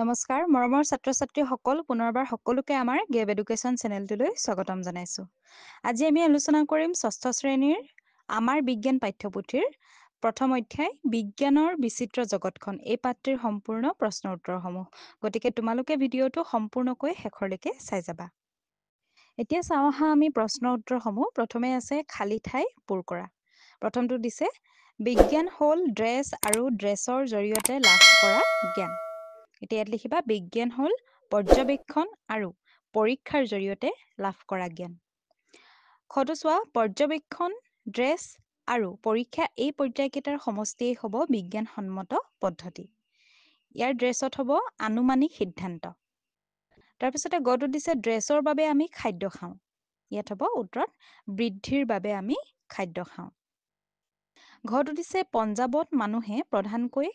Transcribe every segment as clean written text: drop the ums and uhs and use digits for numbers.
নমস্কাৰ মৰমৰ ছাত্ৰ ছাত্ৰীসকল পুনৰবাৰ সকলোকে আমাৰ গেব এডুকেশ্যন চেনেলটোলৈ স্বাগতম জনাইছোঁ। আজি আমি আলোচনা কৰিম ষষ্ঠ শ্ৰেণীৰ আমাৰ বিজ্ঞান পাঠ্যপুথিৰ প্ৰথম অধ্যায় বিজ্ঞানৰ বিচিত্ৰ জগতখন এই পাঠটিৰ সম্পূৰ্ণ প্ৰশ্ন উত্তৰসমূহ। গতিকে তোমালোকে ভিডিঅ'টো সম্পূৰ্ণকৈ শেষলৈকে চাই যাবা। এতিয়া চাওঁ আহা আমি প্ৰশ্ন উত্তৰসমূহ। প্ৰথমে আছে খালী ঠাই পূৰ কৰা। প্ৰথমটো দিছে বিজ্ঞান হ'ল ড্ৰেছ আৰু ড্ৰেছৰ জৰিয়তে লাভ কৰা জ্ঞান। এতিয়া ইয়াত লিখিবা বিজ্ঞান হ'ল পৰ্যবেক্ষণ আৰু পৰীক্ষাৰ জৰিয়তে লাভ কৰা জ্ঞান। খটো চোৱা পৰ্যবেক্ষণ, ড্ৰেছ আৰু পৰীক্ষা এই পৰ্যায়কেইটাৰ সমষ্টিয়েই হ'ব বিজ্ঞানসন্মত পদ্ধতি। ইয়াৰ ড্ৰেছত হ'ব আনুমানিক সিদ্ধান্ত। তাৰপিছতে গটো দিছে ড্ৰেছৰ বাবে আমি খাদ্য খাওঁ। ইয়াত হ'ব উত্তৰত বৃদ্ধিৰ বাবে আমি খাদ্য খাওঁ। ঘটো দিছে পঞ্জাৱত মানুহে প্ৰধানকৈ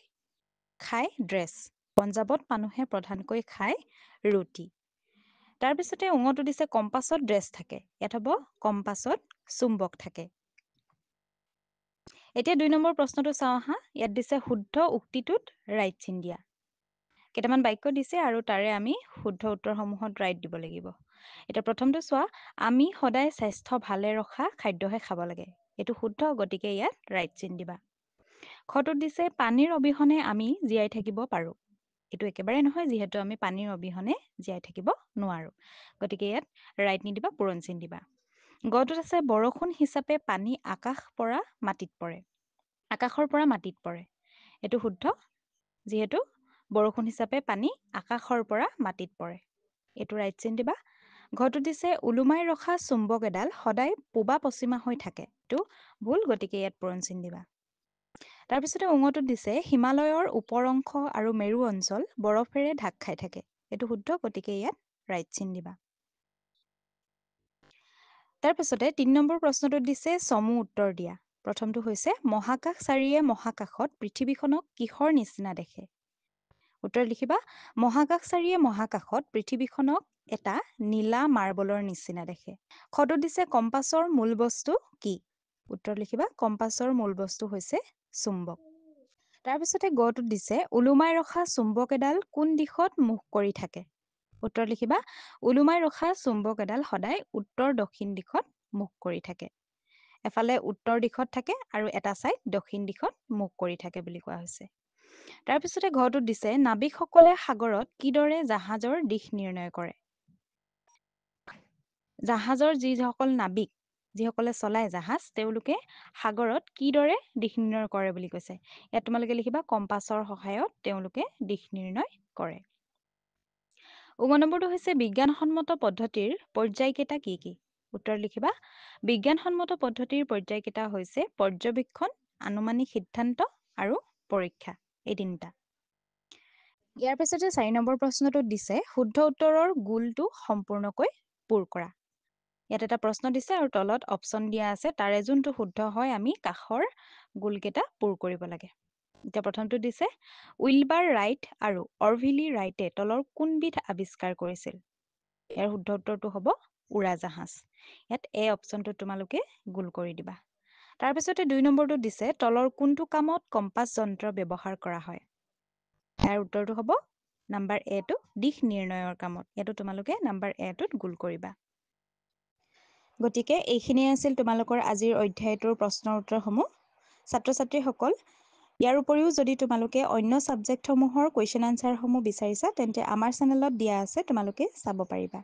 খায় ড্ৰেছ। পঞ্জাৱত মানুহে প্ৰধানকৈ খায় ৰুটি। তাৰপিছতে উঙটো দিছে কম্পাছত ড্ৰেছ থাকে। ইয়াত হ'ব কম্পাছত চুম্বক থাকে। এতিয়া ২ নম্বৰ প্ৰশ্নটো চাওঁ আহা। ইয়াত দিছে শুদ্ধ উক্তিটোত ৰাইট চিন দিয়া। কেইটামান বাক্য দিছে আৰু তাৰে আমি শুদ্ধ উত্তৰসমূহত ৰাইট দিব লাগিব। এতিয়া প্ৰথমটো চোৱা আমি সদায় স্বাস্থ্য ভালে ৰখা খাদ্যহে খাব লাগে। এইটো শুদ্ধ, গতিকে ইয়াত ৰাইট চিন দিবা। খটোত দিছে পানীৰ অবিহনে আমি জীয়াই থাকিব পাৰোঁ। এইটো একেবাৰে নহয়, যিহেতু আমি পানীৰ অবিহনে জীয়াই থাকিব নোৱাৰোঁ। গতিকে ইয়াত ৰাইট নিদিবা, পূৰণ চিন দিবা। গটোত আছে বৰষুণ হিচাপে পানী আকাশ পৰা মাটিত পৰে। আকাশৰ পৰা মাটিত পৰে। এইটো শুদ্ধ, যিহেতু বৰষুণ হিচাপে পানী আকাশৰ পৰা মাটিত পৰে। এইটো ৰাইট চিন দিবা। ঘটোত দিছে ওলোমাই ৰখা চুম্বক এডাল সদায় পূবা পশ্চিমা হৈ থাকে। এইটো ভুল, গতিকে ইয়াত পূৰণ চিন দিবা। তাৰপিছতে উঙটোত দিছে হিমালয়ৰ ওপৰ অংশ আৰু মেৰু অঞ্চল বৰফেৰে ঢাক খাই থাকে। এইটো শুদ্ধ, গতিকে ইয়াত ৰাইট চিন দিবা। তাৰপিছতে ৩ নম্বৰ প্ৰশ্নটোত দিছে চমু উত্তৰ দিয়া। প্ৰথমটো হৈছে মহাকাশচাৰীয়ে মহাকাশত পৃথিৱীখনক কিহৰ নিচিনা দেখে? উত্তৰ লিখিবা মহাকাশচাৰীয়ে মহাকাশত পৃথিৱীখনক এটা নীলা মাৰ্বলৰ নিচিনা দেখে। খটোত দিছে কম্পাছৰ মূল বস্তু কি? উত্তৰ লিখিবা কম্পাছৰ মূল বস্তু হৈছে চুম্বক। তাৰপিছতে গটোত দিছে ওলোমাই ৰখা চুম্বক এডাল কোন দিশত মুখ কৰি থাকে? উত্তৰ লিখিবা ওলোমাই ৰখা চুম্বক এডাল সদায় উত্তৰ দক্ষিণ দিশত মুখ কৰি থাকে। এফালে উত্তৰ দিশত থাকে আৰু এটা ছাইড দক্ষিণ দিশত মুখ কৰি থাকে বুলি কোৱা হৈছে। তাৰপিছতে ঘটোত দিছে নাবিকসকলে সাগৰত কিদৰে জাহাজৰ দিশ নিৰ্ণয় কৰে? জাহাজৰ যিসকল নাবিক, যিসকলে চলায় জাহাজ, তেওঁলোকে সাগৰত কিদৰে দিশ নিৰ্ণয় কৰে বুলি কৈছে। ইয়াত তোমালোকে লিখিবা কম্পাছৰ সহায়ত তেওঁলোকে দিশ নিৰ্ণয় কৰে। নম্বৰটো হৈছে বিজ্ঞানসন্মত পদ্ধতিৰ পৰ্যায়কেইটা কি কি? উত্তৰ লিখিবা বিজ্ঞানসন্মত পদ্ধতিৰ পৰ্যায়কেইটা হৈছে পৰ্যবেক্ষণ, আনুমানিক সিদ্ধান্ত আৰু পৰীক্ষা, এই তিনিটা। ইয়াৰ পিছতে ৪ নম্বৰ প্ৰশ্নটোত দিছে শুদ্ধ উত্তৰৰ গোলটো সম্পূৰ্ণকৈ পূৰ কৰা। ইয়াত এটা প্ৰশ্ন দিছে আৰু তলত অপশ্যন দিয়া আছে, তাৰে যোনটো শুদ্ধ হয় আমি কাষৰ গোলকেইটা পূৰ কৰিব লাগে। এতিয়া প্ৰথমটো দিছে উইলবাৰ ৰাইট আৰু অৰভিলি ৰাইটে তলৰ কোনবিধ আৱিষ্কাৰ কৰিছিল? ইয়াৰ শুদ্ধ উত্তৰটো হ'ব উৰাজাহাজ। ইয়াত এ অপশ্যনটো তোমালোকে গোল কৰি দিবা। তাৰপিছতে ২ নম্বৰটো দিছে তলৰ কোনটো কামত কম্পাছ যন্ত্ৰ ব্যৱহাৰ কৰা হয়? ইয়াৰ উত্তৰটো হ'ব নাম্বাৰ এটো দিশ নিৰ্ণয়ৰ কামত। ইয়াতো তোমালোকে নাম্বাৰ এটোত গোল কৰিবা। গতিকে এইখিনিয়ে আছিল তোমালোকৰ আজিৰ অধ্যায়টোৰ প্ৰশ্নৰ উত্তৰসমূহ। ছাত্ৰ ছাত্ৰীসকল, ইয়াৰ উপৰিও যদি তোমালোকে অন্য ছাবজেক্টসমূহৰ কুৱেশ্যন আনচাৰসমূহ বিচাৰিছা তেন্তে আমাৰ চেনেলত দিয়া আছে, তোমালোকে চাব পাৰিবা।